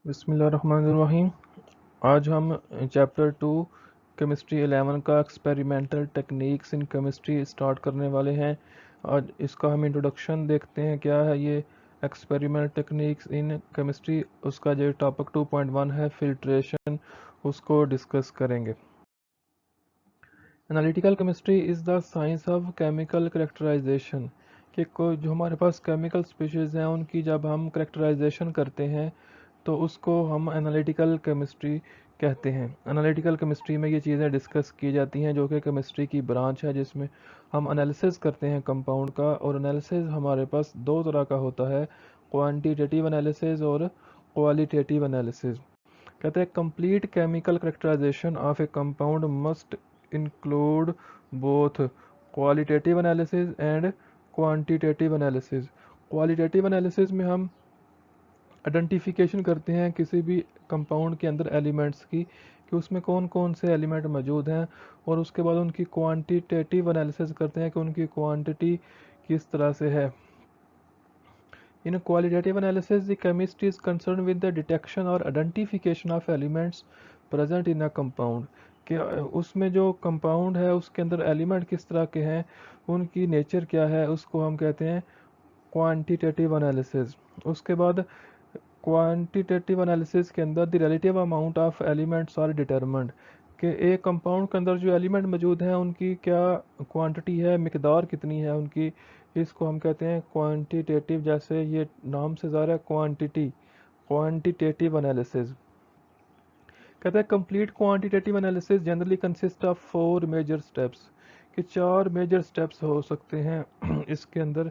बिस्मिल्लाहिर्रहमानिर्रहीम। आज हम चैप्टर 2 केमिस्ट्री 11 का experimental techniques in chemistry start करने वाले हैं। आज इसका हम इंट्रोडक्शन देखते हैं, क्या है ये एक्सपेरिमेंटल टेक्निक्स इन केमिस्ट्री। उसका जो टॉपिक 2.1 है फिल्ट्रेशन, उसको डिस्कस करेंगे। Analytical chemistry is the science of chemical characterization, कि कोई जो हमारे पास केमिकल स्पीशीज़ हैं उनकी जब हम करेक्टराइजेशन करते हैं तो उसको हम एनालिटिकल केमिस्ट्री कहते हैं। एनालिटिकल केमिस्ट्री में ये चीज़ें डिस्कस की जाती हैं जो कि केमिस्ट्री की ब्रांच है, जिसमें हम एनालिसिस करते हैं कंपाउंड का। और एनालिसिस हमारे पास दो तरह का होता है, क्वांटिटेटिव एनालिसिस और क्वालिटेटिव एनालिसिस। कहते हैं complete chemical characterization of a compound must include both qualitative analysis and quantitative analysis. Qualitative analysis में हम आइडेंटिफिकेशन करते हैं किसी भी कंपाउंड के अंदर एलिमेंट्स की, कि उसमें कौन कौन से एलिमेंट मौजूद हैं, और उसके बाद उनकी क्वांटिटेटिव एनालिसिस करते हैं कि उनकी क्वांटिटी किस तरह से है। In qualitative analysis the chemist is concern with the detection और identification of elements present in a compound, कि उसमें जो कंपाउंड है उसके अंदर एलिमेंट किस तरह के हैं, उनकी नेचर क्या है, उसको हम कहते हैं क्वांटिटेटिव एनालिसिस। उसके बाद क्वांटिटेटिव एनालिसिस के अंदर the relative amount of elements are determined, कि एक कंपाउंड के अंदर जो एलिमेंट मौजूद हैं उनकी क्या क्वांटिटी है, मिकदार कितनी है उनकी, इसको हम कहते हैं क्वांटिटेटिव। जैसे ये नाम से ज़ाहिर है क्वांटिटी, क्वांटिटेटिव एनालिसिस। कहते हैं complete quantitative analysis generally consist of 4 major steps, कि 4 मेजर स्टेप्स हो सकते हैं इसके अंदर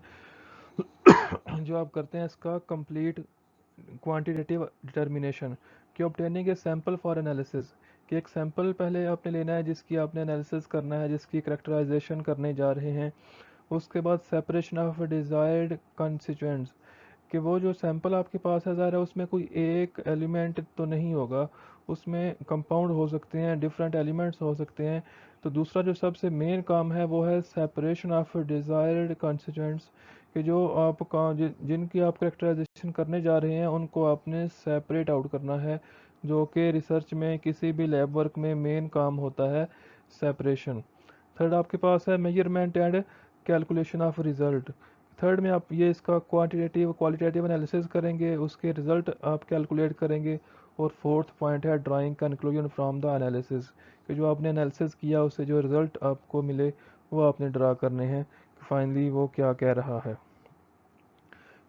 जो आप करते हैं इसका कंप्लीट क्वांटिटेटिव डिटर्मिनेशन, कि obtaining a sample for analysis, कि एक सैंपल पहले आपने लेना है जिसकी आपने एनालिसिस करना है, जिसकी करेक्टराइजेशन करने जा रहे हैं। उसके बाद सेपरेशन ऑफ डिजायर्ड कंस्टिट्यूएंट्स, कि वो जो सैंपल आपके पास है ज़ाहिर है उसमें कोई एक एलिमेंट तो नहीं होगा, उसमें कंपाउंड हो सकते हैं, डिफरेंट एलिमेंट्स हो सकते हैं। तो दूसरा जो सबसे मेन काम है वो है सेपरेशन ऑफ डिज़ायर्ड कंस्टिट्यूएंट्स, कि जो आप जिनकी आप करेक्टराइजेशन करने जा रहे हैं उनको आपने सेपरेट आउट करना है, जो कि रिसर्च में किसी भी लैब वर्क में मेन काम होता है, सेपरेशन। थर्ड आपके पास है measurement and calculation of result. Third में आप ये इसका क्वांटिटेटिव क्वालिटेटिव एनालिसिस करेंगे, उसके रिजल्ट आप कैलकुलेट करेंगे। और फोर्थ पॉइंट है drawing conclusion from the analysis, कि जो आपने एनालिसिस किया उससे जो रिजल्ट आपको मिले वो आपने ड्रा करने हैं, फाइनली वो क्या कह रहा है।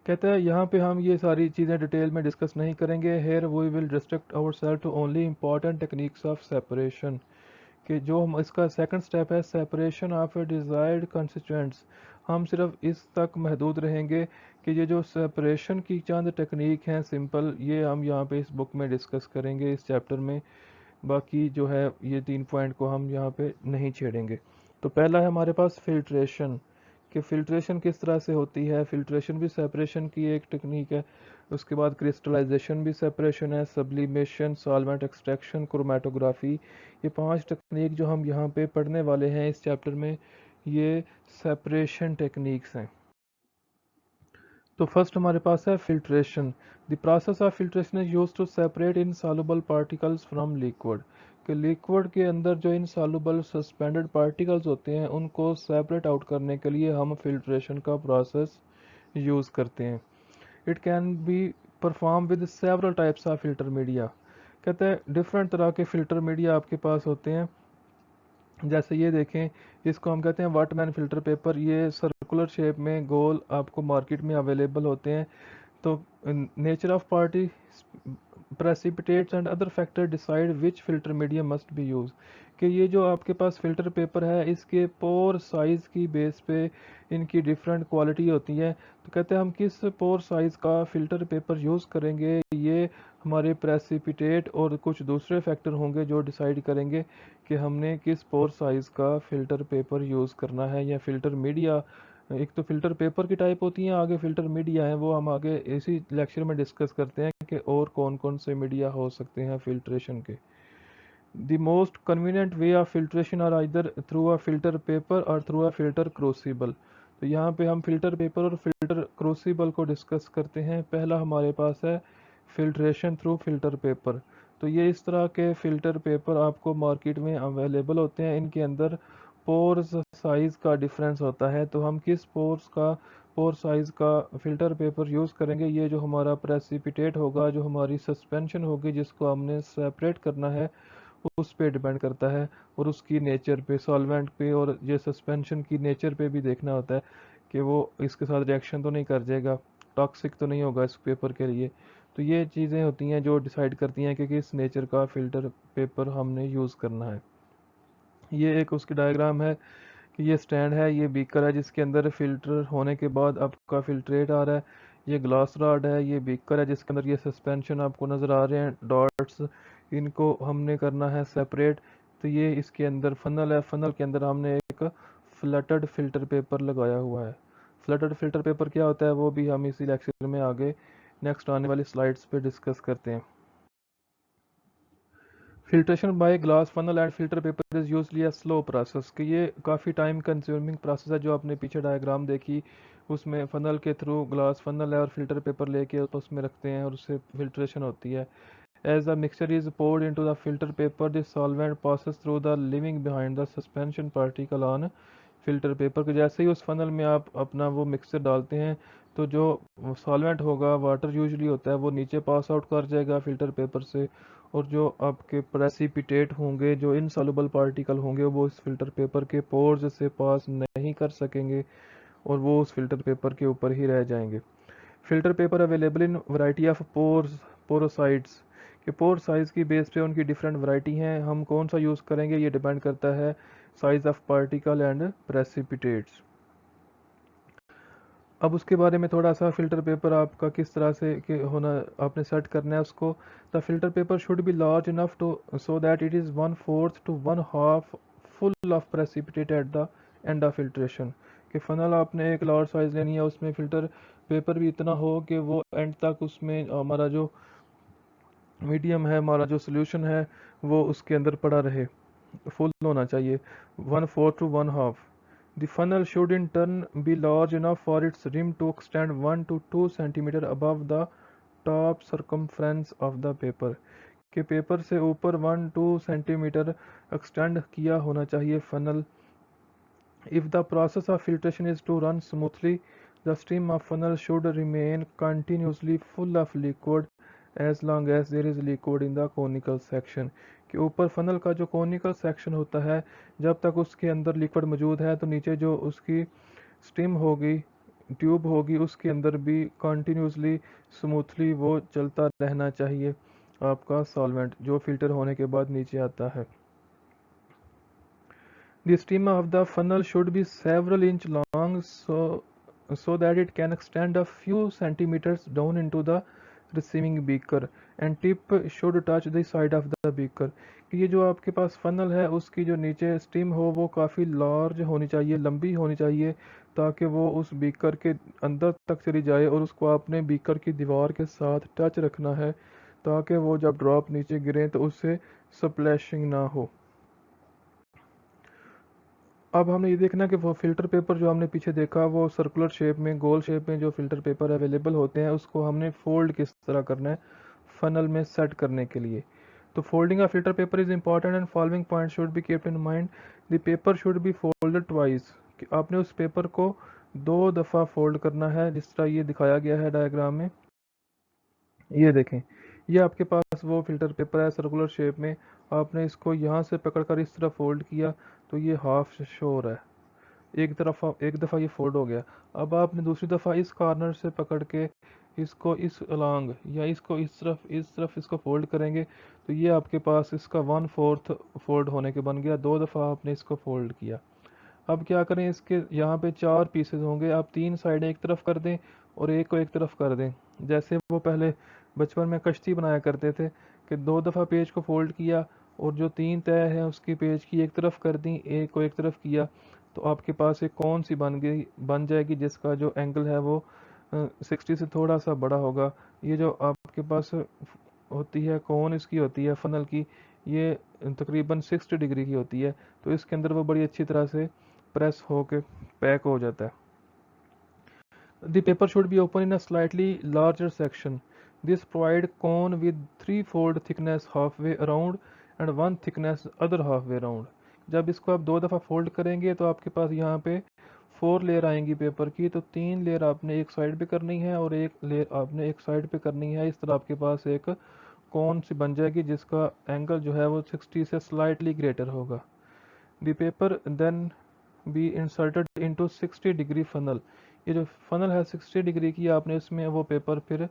कहते हैं यहाँ पे हम ये सारी चीज़ें डिटेल में डिस्कस नहीं करेंगे। Here we will restrict our self to only important techniques of separation, कि जो हम इसका सेकंड स्टेप है सेपरेशन ऑफ डिज़ायर्ड कंस्टिट्यूएंट्स, हम सिर्फ इस तक महदूद रहेंगे कि ये जो सेपरेशन की चंद टेक्निक हैं सिंपल, ये हम यहाँ पे इस बुक में डिस्कस करेंगे इस चैप्टर में। बाकी जो है ये 3 पॉइंट को हम यहाँ पे नहीं छेड़ेंगे। तो पहला है हमारे पास फिल्ट्रेशन, कि फ़िल्ट्रेशन किस तरह से होती है। फ़िल्ट्रेशन भी सेपरेशन की एक टेक्निक है। उसके बाद क्रिस्टलाइजेशन भी सेपरेशन है, सब्लिमेशन, सॉल्वेंट एक्सट्रैक्शन, क्रोमेटोग्राफी। ये 5 टेक्निक जो हम यहाँ पे पढ़ने वाले हैं इस चैप्टर में, ये सेपरेशन टेक्निक्स हैं। तो फर्स्ट हमारे पास है filtration. The process of filtration is used to separate insoluble particles from liquid, कि लिक्विड के अंदर जो इनसॉल्युबल सस्पेंडेड पार्टिकल्स होते हैं उनको सेपरेट आउट करने के लिए हम फिल्ट्रेशन का प्रोसेस यूज़ करते हैं। It can be perform with several types of filter media. कहते हैं डिफरेंट तरह के फिल्टर मीडिया आपके पास होते हैं। जैसे ये देखें, इसको हम कहते हैं वाटरमैन फ़िल्टर पेपर। ये सर्कुलर शेप में गोल आपको मार्केट में अवेलेबल होते हैं। तो nature of party precipitates and other factor decide which filter medium must be use, कि ये जो आपके पास फ़िल्टर पेपर है इसके पोर साइज़ की बेस पे इनकी डिफरेंट क्वालिटी होती है। तो कहते हैं हम किस पोर साइज़ का फ़िल्टर पेपर यूज़ करेंगे, ये हमारे प्रेसिपिटेट और कुछ दूसरे फैक्टर होंगे जो डिसाइड करेंगे कि हमने किस पोर साइज़ का फ़िल्टर पेपर यूज़ करना है, या फ़िल्टर मीडिया। एक तो फ़िल्टर पेपर की टाइप होती हैं, आगे फ़िल्टर मीडिया हैं, वो हम आगे इसी लेक्चर में डिस्कस करते हैं कि और कौन कौन से मीडिया हो सकते हैं फ़िल्ट्रेशन के। The most convenient way of filtration are either through a filter paper और थ्रू अ फ़िल्टर क्रूसिबल। तो यहाँ पे हम फ़िल्टर पेपर और फ़िल्टर क्रूसिबल को डिस्कस करते हैं। पहला हमारे पास है फिल्ट्रेशन थ्रू फिल्टर पेपर। तो ये इस तरह के फ़िल्टर पेपर आपको मार्केट में अवेलेबल होते हैं। इनके अंदर पोर्स साइज़ का डिफरेंस होता है, तो हम किस पोर साइज़ का फ़िल्टर पेपर यूज़ करेंगे, ये जो हमारा प्रेसिपिटेट होगा, जो हमारी सस्पेंशन होगी जिसको हमने सेपरेट करना है, उस पे डिपेंड करता है और उसकी नेचर पे, सॉल्वेंट पे और ये सस्पेंशन की नेचर पे भी देखना होता है कि वो इसके साथ रिएक्शन तो नहीं कर जाएगा, टॉक्सिक तो नहीं होगा इस पेपर के लिए। तो ये चीज़ें होती हैं जो डिसाइड करती हैं कि किस नेचर का फ़िल्टर पेपर हमने यूज़ करना है। ये एक उसकी डायग्राम है कि ये स्टैंड है, ये बीकर है जिसके अंदर फ़िल्टर होने के बाद आपका फ़िल्ट्रेट आ रहा है। ये ग्लास रॉड है, ये बीकर है जिसके अंदर ये सस्पेंशन आपको नज़र आ रहे हैं डॉट्स, इनको हमने करना है सेपरेट। तो ये इसके अंदर फनल है, फनल के अंदर हमने एक फ्लटर्ड फ़िल्टर पेपर लगाया हुआ है। फ्लटर्ड फ़िल्टर पेपर क्या होता है वो भी हम इसी लेक्चर में आगे नेक्स्ट आने वाली स्लाइड्स पे डिस्कस करते हैं। Filtration by glass funnel and filter paper is usually a slow process, कि ये काफ़ी टाइम कंज्यूमिंग प्रोसेस है। जो आपने पीछे डायग्राम देखी उसमें फनल के थ्रू ग्लास फनल है और फिल्टर पेपर लेके उसमें रखते हैं और उससे फिल्ट्रेशन होती है। As the mixture is poured into the filter paper, the solvent passes through the living behind the suspension particle on filter paper के। जैसे ही उस फनल में आप अपना वो मिक्सचर डालते हैं तो जो सॉल्वेंट होगा, वाटर यूजुअली होता है, वो नीचे पास आउट कर जाएगा फिल्टर पेपर से, और जो आपके प्रेसिपिटेट होंगे, जो इनसॉल्युबल पार्टिकल होंगे, वो इस फिल्टर पेपर के पोर्स से पास नहीं कर सकेंगे और वो उस फिल्टर पेपर के ऊपर ही रह जाएंगे। Filter paper available in variety of porosities, कि पोर साइज़ की बेस पे उनकी डिफरेंट वैरायटी हैं। हम कौन सा यूज़ करेंगे ये डिपेंड करता है size of particle and precipitates. अब उसके बारे में थोड़ा सा, फिल्टर पेपर आपका किस तरह से कि होना, आपने सेट करना है उसको। The filter paper should be large enough to so that it is 1/4 to 1/2 full of precipitate at the end of filtration, कि फ़नल आपने एक लार्ज साइज़ लेनी है, उसमें फ़िल्टर पेपर भी इतना हो कि वो एंड तक उसमें हमारा जो मीडियम है, हमारा जो सोल्यूशन है, वो उसके अंदर पड़ा रहे, फुल होना चाहिए, 1/4 to 1/2। The funnel should in turn be large enough for its rim to extend 1 to 2 centimeter above the top circumference of the paper, कि पेपर से ऊपर 1-2 सेंटीमीटर एक्सटेंड किया होना चाहिए funnel. If the process of filtration is to run smoothly, the stream of funnel should remain continuously full of liquid as long as there is liquid in the conical section, कि ऊपर funnel का जो conical section होता है, जब तक उसके अंदर लिक्विड मौजूद है तो नीचे जो उसकी स्टीम होगी, ट्यूब होगी, उसके अंदर भी कंटिन्यूसली स्मूथली वो चलता रहना चाहिए आपका सॉल्वेंट जो फिल्टर होने के बाद नीचे आता है। The stem of the funnel should be several inch long, so that it can extend a few centimeters down into the receiving beaker, and tip should touch the side of the beaker, कि ये जो आपके पास funnel है उसकी जो नीचे steam हो वो काफ़ी लार्ज होनी चाहिए, लंबी होनी चाहिए, ताकि वो उस बीकर के अंदर तक चली जाए और उसको आपने बीकर की दीवार के साथ टच रखना है, ताकि वो जब ड्रॉप नीचे गिरे तो उससे स्प्लैशिंग ना हो। अब हमने ये देखना कि वो फ़िल्टर पेपर जो हमने पीछे देखा वो सर्कुलर शेप में, गोल शेप में जो फ़िल्टर पेपर अवेलेबल होते हैं उसको हमने फोल्ड किस तरह करना है फनल में सेट करने के लिए। तो folding of filter paper is important and following point should be kept in mind. The paper should B folded twice, कि आपने उस पेपर को 2 दफ़ा फोल्ड करना है, जिस तरह ये दिखाया गया है डायग्राम में। ये देखें, ये आपके पास वो फिल्टर पेपर है सर्कुलर शेप में, आपने इसको यहाँ से पकड़कर इस तरह फोल्ड किया तो ये हाफ शो हो रहा है, एक दफ़ा ये फोल्ड हो गया। अब आपने दूसरी दफ़ा इस कॉर्नर से पकड़ के इसको इस अलोंग या इसको इस तरफ इसको फोल्ड करेंगे तो ये आपके पास इसका 1/4 फोल्ड होने के बन गया। 2 दफ़ा आपने इसको फोल्ड किया। अब क्या करें, इसके यहाँ पे 4 पीसेस होंगे, आप 3 साइडें एक तरफ कर दें और एक को एक तरफ कर दें। जैसे वो पहले बचपन में कश्ती बनाया करते थे कि 2 दफ़ा पेज को फोल्ड किया और जो 3 तय है उसकी पेज की एक तरफ कर दी, एक को एक तरफ किया, तो आपके पास एक कौन सी बन जाएगी जिसका जो एंगल है वो 60 से थोड़ा सा बड़ा होगा। ये जो आपके पास होती है कौन इसकी होती है फनल की, ये तकरीबन 60 डिग्री की होती है, तो इसके अंदर वो बड़ी अच्छी तरह से प्रेस होके पैक हो जाता है। The paper should be open in a slightly larger section, This provide cone with 3-fold thickness halfway around and 1 thickness other halfway around. जब इसको आप 2 दफ़ा फोल्ड करेंगे तो आपके पास यहाँ पे 4 लेयर आएंगी पेपर की, तो 3 लेयर आपने एक साइड पे करनी है और 1 लेयर आपने एक साइड पे करनी है। इस तरह आपके पास एक कौन सी बन जाएगी जिसका एंगल जो है वो 60 से स्लाइटली ग्रेटर होगा। The paper then be inserted into 60 degree funnel. ये जो फनल है 60 डिग्री की, आपने इसमें वो पेपर फिर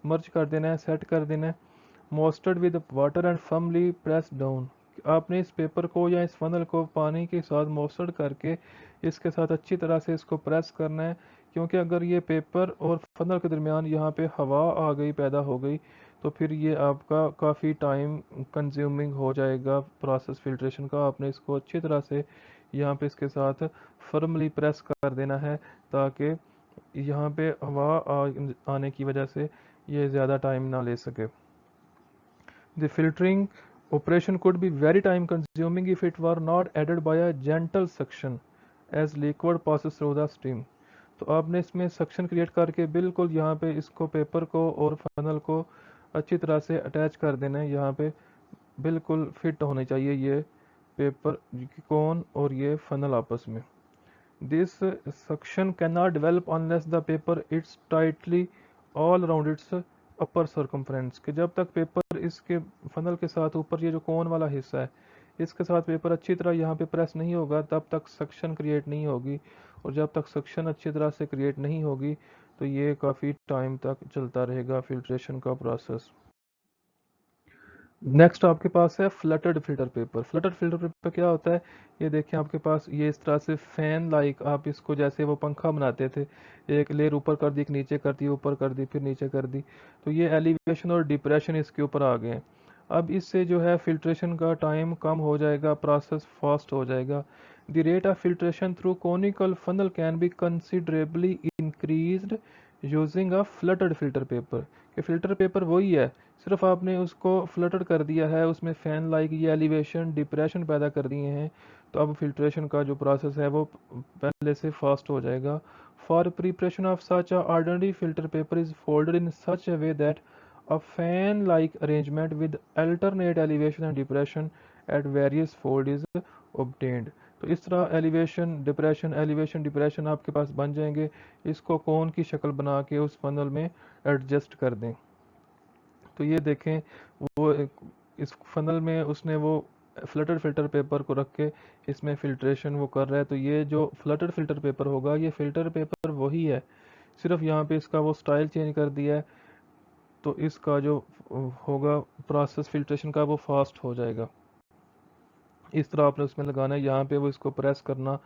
मर्ज कर देना है, सेट कर देना है। Moistened with water and firmly press down. आपने इस पेपर को या इस फनल को पानी के साथ मोस्टर्ड करके इसके साथ अच्छी तरह से इसको प्रेस करना है, क्योंकि अगर ये पेपर और फनल के दरमियान यहाँ पे हवा आ गई, पैदा हो गई, तो फिर ये आपका काफ़ी टाइम कंज्यूमिंग हो जाएगा प्रोसेस फिल्ट्रेशन का। आपने इसको अच्छी तरह से यहाँ पे इसके साथ फर्मली प्रेस कर देना है ताकि यहाँ पे हवा आने की वजह से ये ज़्यादा टाइम ना ले सके। The filtering operation could be very time consuming if it were not aided by a gentle suction as liquid passes through the stream। तो आपने इसमें सक्शन क्रिएट करके बिल्कुल यहाँ पे इसको पेपर को और फनल को अच्छी तरह से अटैच कर देना है। यहाँ पे बिल्कुल फिट होने चाहिए ये पेपर कोन और ये फनल आपस में। This suction can not develop unless the paper it's tightly all around its upper circumference, कि जब तक पेपर इसके फनल के साथ ऊपर ये जो कोन वाला हिस्सा है इसके साथ पेपर अच्छी तरह यहाँ पे प्रेस नहीं होगा तब तक सक्शन क्रिएट नहीं होगी, और जब तक सक्शन अच्छी तरह से क्रिएट नहीं होगी तो ये काफ़ी टाइम तक चलता रहेगा फिल्ट्रेशन का प्रोसेस। नेक्स्ट आपके पास है fluttered filter paper. Fluttered filter paper क्या होता है, ये देखें आपके पास ये इस तरह से फैन लाइक, आप इसको जैसे वो पंखा बनाते थे, एक लेयर ऊपर कर दी, एक नीचे कर दी, ऊपर कर दी, फिर नीचे कर दी, तो ये एलिवेशन और डिप्रेशन इसके ऊपर आ गए हैं। अब इससे जो है फिल्ट्रेशन का टाइम कम हो जाएगा, प्रोसेस फास्ट हो जाएगा। The rate of filtration through conical funnel can be considerably increased using a fluttered filter paper. कि फिल्टर पेपर वही है, सिर्फ आपने उसको फ्लटर कर दिया है, उसमें फैन लाइक ये एलिवेशन डिप्रेशन पैदा कर दिए हैं, तो अब फिल्ट्रेशन का जो प्रोसेस है वो पहले से फास्ट हो जाएगा। For preparation of such a ordinary filter paper is folded in such a way that a fan like arrangement with alternate elevation and depression at various fold is obtained। तो इस तरह elevation depression आपके पास बन जाएंगे। इसको कोन की शक्ल बना के उस फनल में एडजस्ट कर दें। तो ये देखें वो इस फनल में उसने वो फ्लटर फिल्टर पेपर को रख के इसमें फिल्ट्रेशन वो कर रहा है। तो ये जो फ्लटर फिल्टर पेपर होगा ये फिल्टर पेपर वही है, सिर्फ यहाँ पे इसका वो स्टाइल चेंज कर दिया है, तो इसका जो होगा प्रोसेस फिल्ट्रेशन का वो फास्ट हो जाएगा। इस तरह आपने उसमें लगाना है, यहाँ पे वो इसको प्रेस करना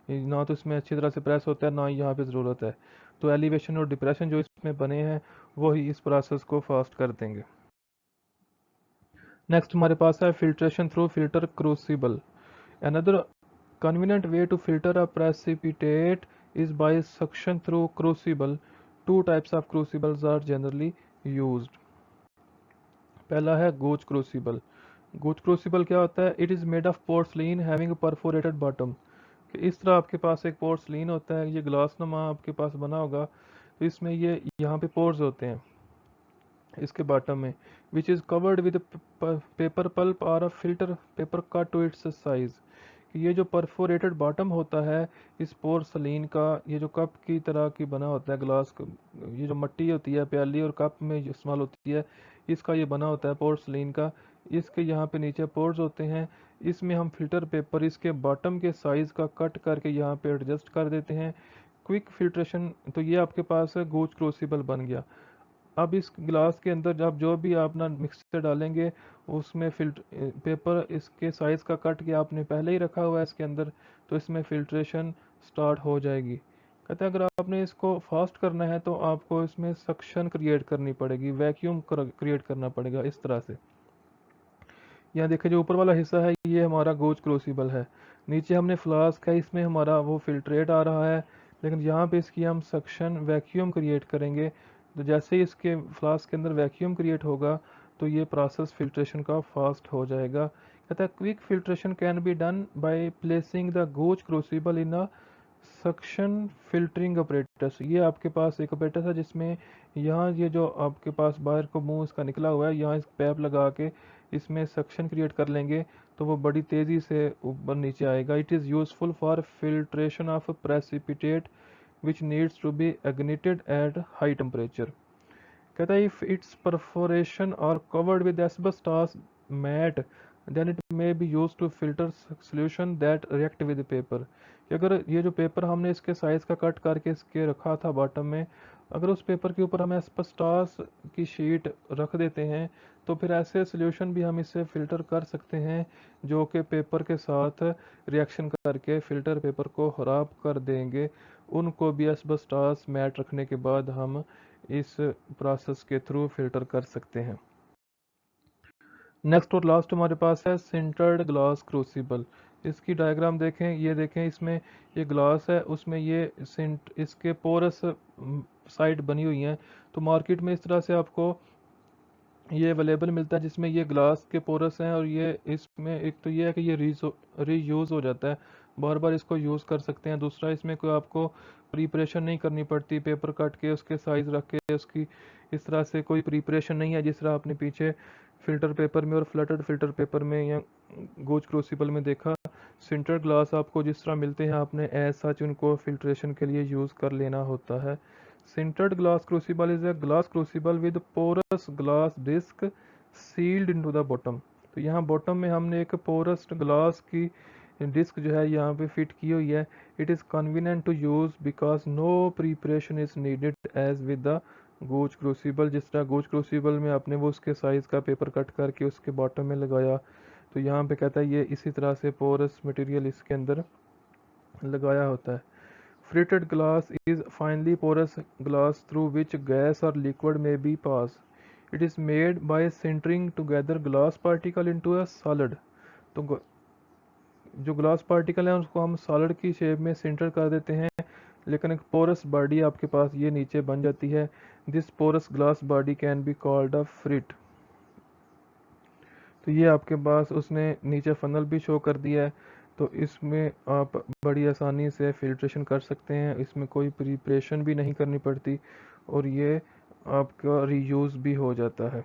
ना तो इसमें अच्छी तरह से प्रेस होता है ना ही यहाँ पे ज़रूरत है। तो एलिवेशन और डिप्रेशन जो इसमें बने हैं वो ही इस प्रोसेस को फास्ट कर देंगे। नेक्स्ट हमारे पास है filtration through filter crucible. Another convenient way to filter a precipitate is by suction through crucible. Two types of crucibles are generally used। पहला है गोच क्रूसिबल। गोच क्रूसिबल क्या होता है, it is made of porcelain having perforated bottom. इस तरह आपके पास एक porcelain होता है, ये ग्लास नुमा आपके पास बना होगा, तो इसमें ये यहाँ पे पोर्स होते हैं इसके बॉटम में, which is covered with paper pulp और a filter paper cut to its size. ये जो परफोरेटेड बॉटम होता है इस पोर्सलीन का, ये जो कप की तरह की बना होता है ग्लास, ये जो मट्टी होती है प्याली और कप में इस्तेमाल होती है, इसका ये बना होता है पोर्सलीन का। इसके यहाँ पे नीचे पोर्स होते हैं, इसमें हम फिल्टर पेपर इसके बॉटम के साइज़ का कट करके यहाँ पे एडजस्ट कर देते हैं। क्विक फिल्ट्रेशन, तो ये आपके पास गोच क्रूसिबल बन गया। अब इस ग्लास के अंदर जब जो भी आप ना मिक्सचर डालेंगे उसमें पेपर इसके साइज़ का कट के आपने पहले ही रखा हुआ है इसके अंदर, तो इसमें फिल्ट्रेशन स्टार्ट हो जाएगी। कहते हैं अगर आपने इसको फास्ट करना है तो आपको इसमें सक्शन क्रिएट करनी पड़ेगी, वैक्यूम क्रिएट करना पड़ेगा इस तरह से। यहाँ देखिए जो ऊपर वाला हिस्सा है ये हमारा गोच क्रूसिबल है, नीचे हमने फ्लास्क है, इसमें हमारा वो फिल्ट्रेट आ रहा है, लेकिन यहाँ पे इसकी हम सक्शन वैक्यूम क्रिएट करेंगे। तो जैसे ही इसके फ्लास्क के अंदर वैक्यूम क्रिएट होगा तो ये प्रोसेस फिल्ट्रेशन का फास्ट हो जाएगा। कहता है quick filtration can be done by placing the Gooch crucible in a suction filtering operators, ये आपके पास एक ऑपरेटर है जिसमें यहाँ ये जो आपके पास बाहर को मुंह इसका निकला हुआ है, यहाँ इस पैप लगा के इसमें सक्शन क्रिएट कर लेंगे तो वो बड़ी तेज़ी से ऊपर नीचे आएगा। It is useful for filtration of precipitate which needs to be ignited at high temperature. कहता है इफ इट्स परफोरेशन और covered with asbestos mat then it may be use to filter solution that react with paper. कि अगर ये जो paper हमने इसके size का कट करके इसके रखा था बॉटम में, अगर उस पेपर के ऊपर हम एस्बेस्टॉस की शीट रख देते हैं तो फिर ऐसे सोल्यूशन भी हम इससे फ़िल्टर कर सकते हैं जो कि पेपर के साथ रिएक्शन करके फ़िल्टर पेपर को ख़राब कर देंगे। उनको भी एस्बेस्टॉस मैट रखने के बाद हम इस प्रोसेस के थ्रू फिल्टर कर सकते हैं। नेक्स्ट और लास्ट हमारे पास है सिंटर्ड ग्लास क्रूसिबल। इसकी डायग्राम देखें, ये देखें, इसमें ये ग्लास है, उसमें ये इसके पोरस साइड बनी हुई हैं। तो मार्केट में इस तरह से आपको ये अवेलेबल मिलता है जिसमें ये ग्लास के पोरस हैं और ये इसमें एक तो ये है कि ये रीयूज़ हो जाता है, बार बार इसको यूज़ कर सकते हैं। दूसरा, इसमें कोई आपको प्रिपरेशन नहीं करनी पड़ती, पेपर काट के उसके साइज़ रख के उसकी इस तरह से कोई प्रिपरेशन नहीं है जिस तरह आपने पीछे फ़िल्टर पेपर में और फ्लटेड फ़िल्टर पेपर में या गोज क्रूसिबल में देखा। सिंटर ग्लास आपको जिस तरह मिलते हैं आपने एज सच उनको फिल्ट्रेशन के लिए यूज़ कर लेना होता है। Sintered glass crucible is a glass crucible with porous glass disc sealed into the bottom। तो यहाँ बॉटम में हमने एक पोरस ग्लास की डिस्क जो है यहाँ पे फिट की हुई है। It is convenient to use because no preparation is needed as with the Gooch crucible. जिस तरह गोज क्रूसिबल में आपने वो उसके साइज़ का पेपर कट करके उसके बॉटम में लगाया, तो यहाँ पे कहता है ये इसी तरह से पोरस मटेरियल इसके अंदर लगाया होता है। Fritted glass is finely porous glass through which gas or liquid may be passed. It is made by sintering together glass particle into a solid। तो जो ग्लास पार्टिकल है उसको हम सॉलिड की शेप में सिंटर कर देते हैं, लेकिन एक पोरस बॉडी आपके पास ये नीचे बन जाती है। This porous glass body can be called a frit. तो ये आपके पास उसने नीचे फनल भी शो कर दिया है, तो इसमें आप बड़ी आसानी से फिल्ट्रेशन कर सकते हैं, इसमें कोई प्रिपरेशन भी नहीं करनी पड़ती और ये आपका रीयूज़ भी हो जाता है।